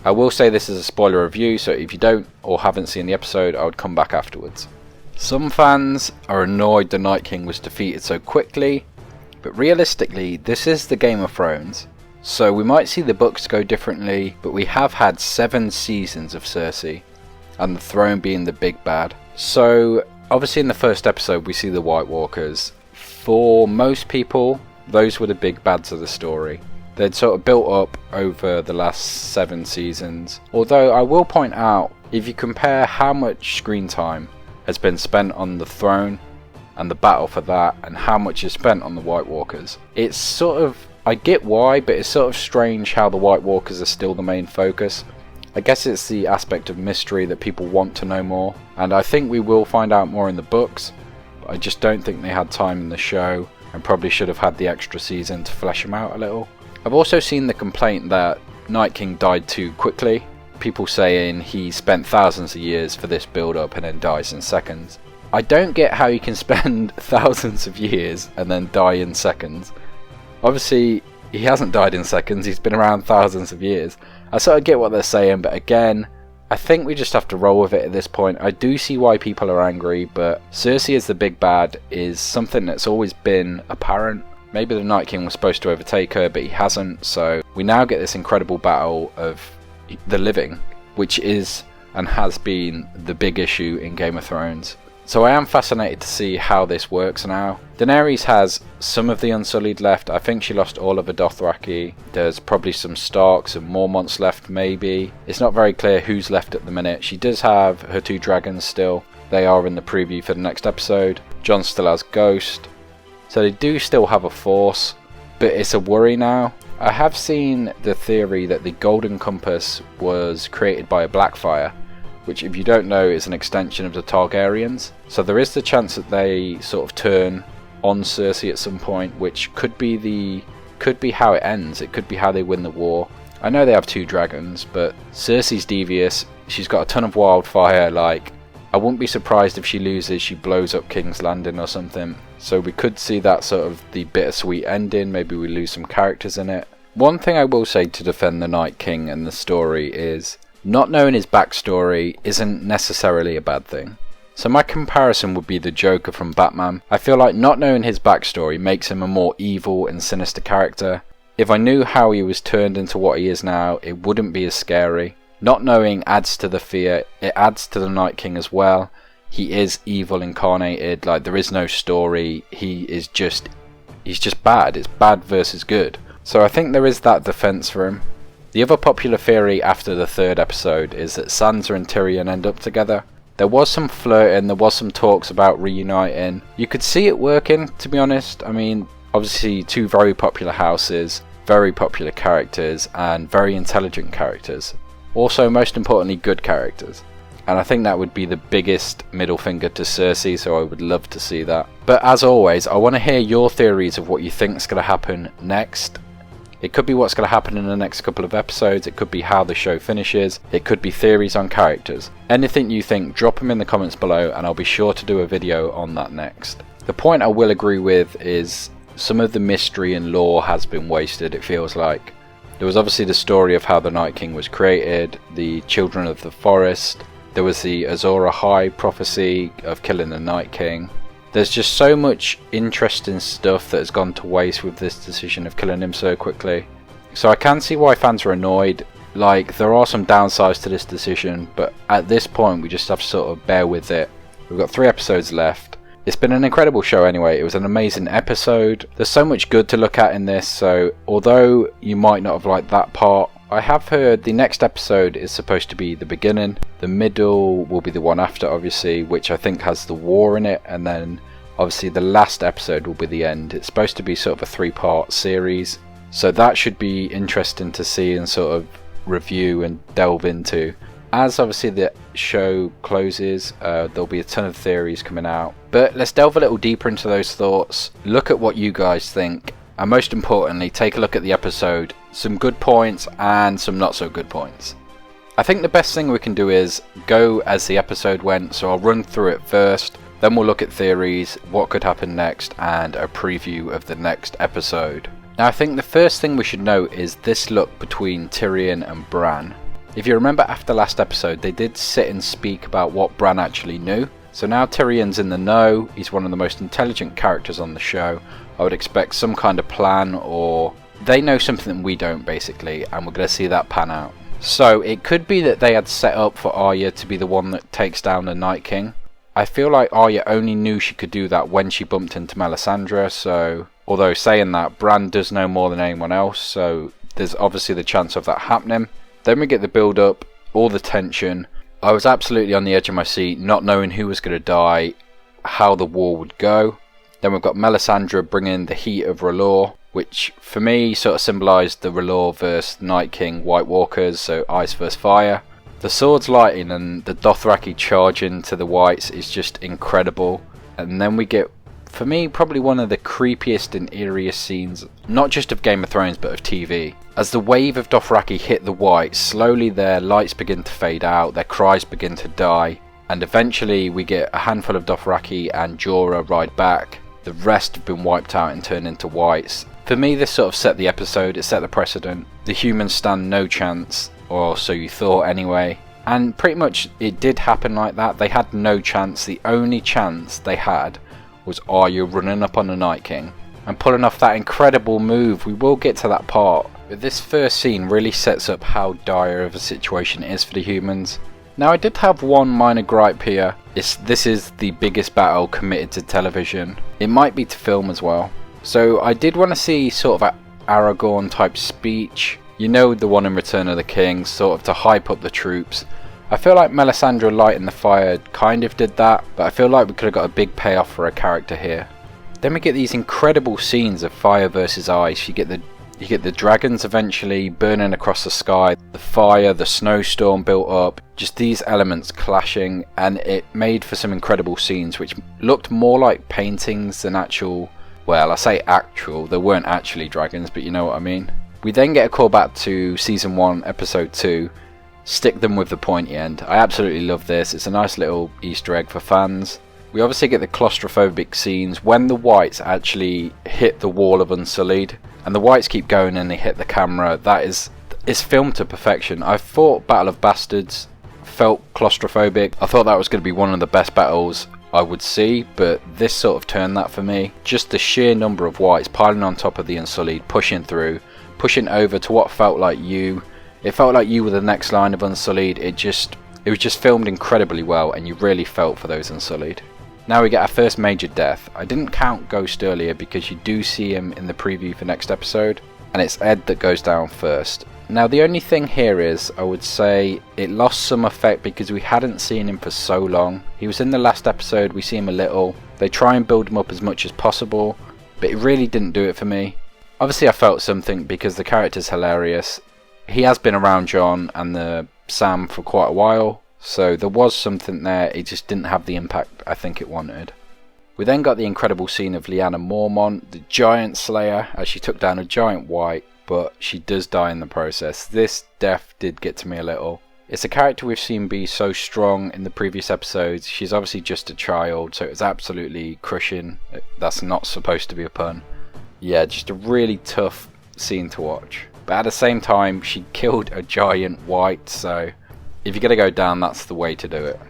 I will say this is a spoiler review, so if you don't or haven't seen the episode, I would come back afterwards. Some fans are annoyed the Night King was defeated so quickly, but realistically this is the Game of Thrones, so we might see the books go differently, but we have had 7 seasons of Cersei, and the throne being the big bad. So obviously in the first episode we see the White Walkers. For most people, those were the big bads of the story. They'd sort of built up over the last 7 seasons. Although I will point out, if you compare how much screen time has been spent on the throne and the battle for that, and how much is spent on the White Walkers, it's sort of, I get why, but it's sort of strange how the White Walkers are still the main focus. I guess it's the aspect of mystery that people want to know more, and I think we will find out more in the books, but I just don't think they had time in the show, and probably should have had the extra season to flesh them out a little. I've also seen the complaint that Night King died too quickly. People saying he spent thousands of years for this build up and then dies in seconds. I don't get how you can spend thousands of years and then die in seconds. Obviously he hasn't died in seconds, he's been around thousands of years. I sort of get what they're saying, but again, I think we just have to roll with it at this point. I do see why people are angry, but Cersei as the big bad is something that's always been apparent. Maybe the Night King was supposed to overtake her, but he hasn't, so we now get this incredible battle of the living, which is and has been the big issue in Game of Thrones. So I am fascinated to see how this works now. Daenerys has some of the Unsullied left. I think she lost all of her Dothraki. There's probably some Starks and Mormonts left maybe. It's not very clear who's left at the minute. She does have her 2 dragons still. They are in the preview for the next episode. Jon still has Ghost. So they do still have a force, but it's a worry now. I have seen the theory that the Golden Compass was created by a Blackfire, which if you don't know is an extension of the Targaryens. So there is the chance that they sort of turn on Cersei at some point, which could be how it ends. It could be how they win the war. I know they have 2 dragons, but Cersei's devious. She's got a ton of wildfire. Like, I wouldn't be surprised if she loses, she blows up King's Landing or something. So we could see that sort of the bittersweet ending. Maybe we lose some characters in it. One thing I will say to defend the Night King and the story is not knowing his backstory isn't necessarily a bad thing. So my comparison would be the Joker from Batman. I feel like not knowing his backstory makes him a more evil and sinister character. If I knew how he was turned into what he is now, it wouldn't be as scary. Not knowing adds to the fear, it adds to the Night King as well. He is evil incarnated, like there is no story, he's just bad, it's bad versus good. So I think there is that defense for him. The other popular theory after the 3rd episode is that Sansa and Tyrion end up together. There was some flirting, there was some talks about reuniting. You could see it working, to be honest. I mean, obviously 2 very popular houses, very popular characters, and very intelligent characters. Also, most importantly, good characters. And I think that would be the biggest middle finger to Cersei, so I would love to see that. But as always, I want to hear your theories of what you think is going to happen next. It could be what's going to happen in the next couple of episodes, it could be how the show finishes, it could be theories on characters. Anything you think, drop them in the comments below and I'll be sure to do a video on that next. The point I will agree with is some of the mystery and lore has been wasted, it feels like. There was obviously the story of how the Night King was created, the Children of the Forest. There was the Azor Ahai prophecy of killing the Night King. There's just so much interesting stuff that has gone to waste with this decision of killing him so quickly. So I can see why fans are annoyed. Like, there are some downsides to this decision, but at this point we just have to sort of bear with it. We've got 3 episodes left. It's been an incredible show anyway. It was an amazing episode. There's so much good to look at in this, so although you might not have liked that part, I have heard the next episode is supposed to be the beginning. The middle will be the one after, obviously, which I think has the war in it, and then obviously the last episode will be the end. It's supposed to be sort of a 3-part series, so that should be interesting to see and sort of review and delve into. As obviously the show closes, there'll be a ton of theories coming out, but let's delve a little deeper into those thoughts, look at what you guys think, and most importantly, take a look at the episode. Some good points and some not so good points. I think the best thing we can do is go as the episode went, so I'll run through it first, then we'll look at theories, what could happen next, and a preview of the next episode. Now I think the first thing we should note is this look between Tyrion and Bran. If you remember after last episode, they did sit and speak about what Bran actually knew. So now Tyrion's in the know, he's one of the most intelligent characters on the show. I would expect some kind of plan, or they know something we don't basically, and we're going to see that pan out. So it could be that they had set up for Arya to be the one that takes down the Night King. I feel like Arya only knew she could do that when she bumped into Melisandre, so although saying that, Bran does know more than anyone else, so there's obviously the chance of that happening. Then we get the build up, all the tension. I was absolutely on the edge of my seat, not knowing who was going to die, how the war would go. Then we've got Melisandre bringing the heat of R'hllor, which for me sort of symbolised the R'hllor versus Night King White Walkers, so ice versus fire. The swords lighting and the Dothraki charging to the Whites is just incredible. And then we get, for me, probably one of the creepiest and eeriest scenes, not just of Game of Thrones but of TV. As the wave of Dothraki hit the Whites, slowly their lights begin to fade out, their cries begin to die, and eventually we get a handful of Dothraki and Jorah ride back. The rest have been wiped out and turned into Whites. For me, this sort of set the episode, it set the precedent. The humans stand no chance, or so you thought anyway. And pretty much it did happen like that. They had no chance. The only chance they had was Arya running up on the Night King and pulling off that incredible move. We will get to that part, but this first scene really sets up how dire of a situation it is for the humans. Now I did have one minor gripe here. This is the biggest battle committed to television. It might be to film as well. So I did want to see sort of an Aragorn type speech. You know, the one in Return of the King, sort of to hype up the troops. I feel like Melisandre lighting the fire kind of did that, but I feel like we could have got a big payoff for a character here. Then we get these incredible scenes of fire versus ice. You get the dragons eventually burning across the sky, the fire, the snowstorm built up, just these elements clashing, and it made for some incredible scenes which looked more like paintings than actual, well, I say actual, they weren't actually dragons, but you know what I mean. We then get a call back to Season 1, Episode 2, Stick Them With the Pointy End. I absolutely love this, it's a nice little Easter egg for fans. We obviously get the claustrophobic scenes when the Whites actually hit the wall of Unsullied, and the Whites keep going and they hit the camera. That is filmed to perfection. I thought Battle of Bastards felt claustrophobic. I thought that was going to be one of the best battles I would see, but this sort of turned that for me. Just the sheer number of Whites piling on top of the Unsullied, pushing through, pushing over to what felt like you. It felt like you were the next line of Unsullied. It was just filmed incredibly well, and you really felt for those Unsullied. Now we get our first major death. I didn't count Ghost earlier because you do see him in the preview for next episode, and it's Ed that goes down first. Now the only thing here is, I would say it lost some effect because we hadn't seen him for so long. He was in the last episode, we see him a little. They try and build him up as much as possible, but it really didn't do it for me. Obviously I felt something because the character's hilarious. He has been around Jon and the Sam for quite a while, so there was something there, it just didn't have the impact I think it wanted. We then got the incredible scene of Lyanna Mormont, the giant slayer, as she took down a giant white, but she does die in the process. This death did get to me a little. It's a character we've seen be so strong in the previous episodes. She's obviously just a child, so it was absolutely crushing. That's not supposed to be a pun. Yeah, just a really tough scene to watch. But at the same time, she killed a giant white, so if you're going to go down, that's the way to do it.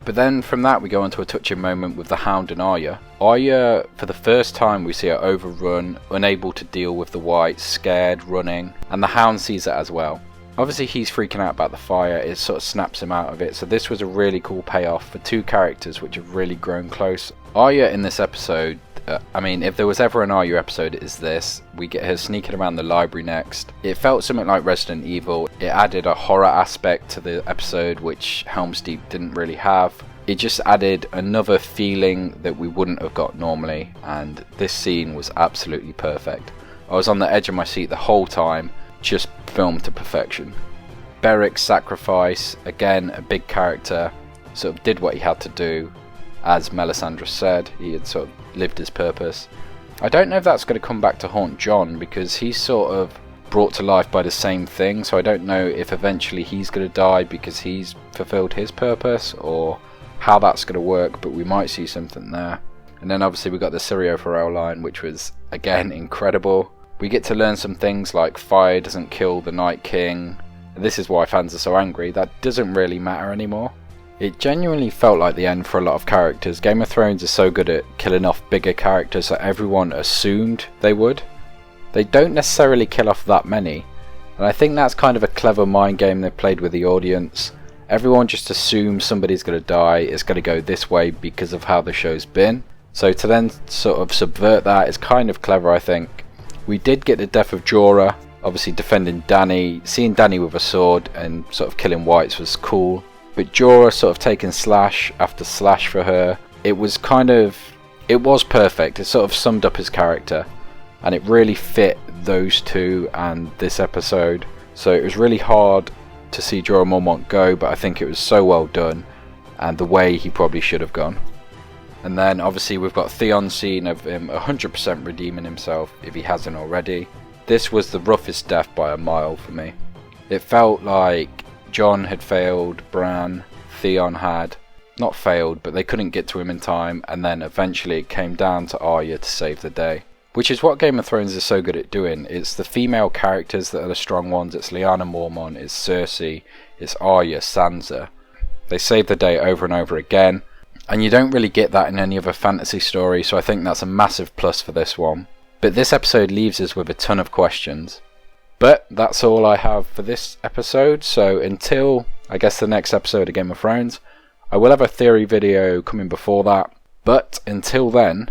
But then from that we go into a touching moment with the Hound and Arya. Arya, for the first time we see her overrun, unable to deal with the Whites, scared, running, and the Hound sees it as well. Obviously he's freaking out about the fire, it sort of snaps him out of it, so this was a really cool payoff for two characters which have really grown close. Arya in this episode, I mean, if there was ever an Arya episode, it is this. We get her sneaking around the library next. It felt something like Resident Evil. It added a horror aspect to the episode, which Helm's Deep didn't really have. It just added another feeling that we wouldn't have got normally, and this scene was absolutely perfect. I was on the edge of my seat the whole time, just filmed to perfection. Beric's sacrifice, again, a big character, sort of did what he had to do. As Melisandre said, he had sort of lived his purpose. I don't know if that's going to come back to haunt Jon, because he's sort of brought to life by the same thing, so I don't know if eventually he's going to die because he's fulfilled his purpose, or how that's going to work, but we might see something there. And then obviously we got the Syrio Forel line, which was, again, incredible. We get to learn some things like fire doesn't kill the Night King, and this is why fans are so angry, that doesn't really matter anymore. It genuinely felt like the end for a lot of characters. Game of Thrones is so good at killing off bigger characters that everyone assumed they would. They don't necessarily kill off that many, and I think that's kind of a clever mind game they've played with the audience. Everyone just assumes somebody's going to die, it's going to go this way because of how the show's been. So to then sort of subvert that is kind of clever, I think. We did get the death of Jorah, obviously defending Dany. Seeing Dany with a sword and sort of killing whites was cool. But Jorah sort of taking slash after slash for her, it was perfect. It sort of summed up his character, and it really fit those two and this episode. So it was really hard to see Jorah Mormont go, but I think it was so well done, and the way he probably should have gone. And then obviously we've got Theon's scene of him 100% redeeming himself if he hasn't already. This was the roughest death by a mile for me. It felt like Jon had failed Bran, Theon had not failed, but they couldn't get to him in time, and then eventually it came down to Arya to save the day. Which is what Game of Thrones is so good at doing. It's the female characters that are the strong ones. It's Lyanna Mormont, it's Cersei, it's Arya, Sansa. They save the day over and over again, and you don't really get that in any other fantasy story, so I think that's a massive plus for this one. But this episode leaves us with a ton of questions. But that's all I have for this episode, so until, I guess, the next episode of Game of Thrones, I will have a theory video coming before that. But until then,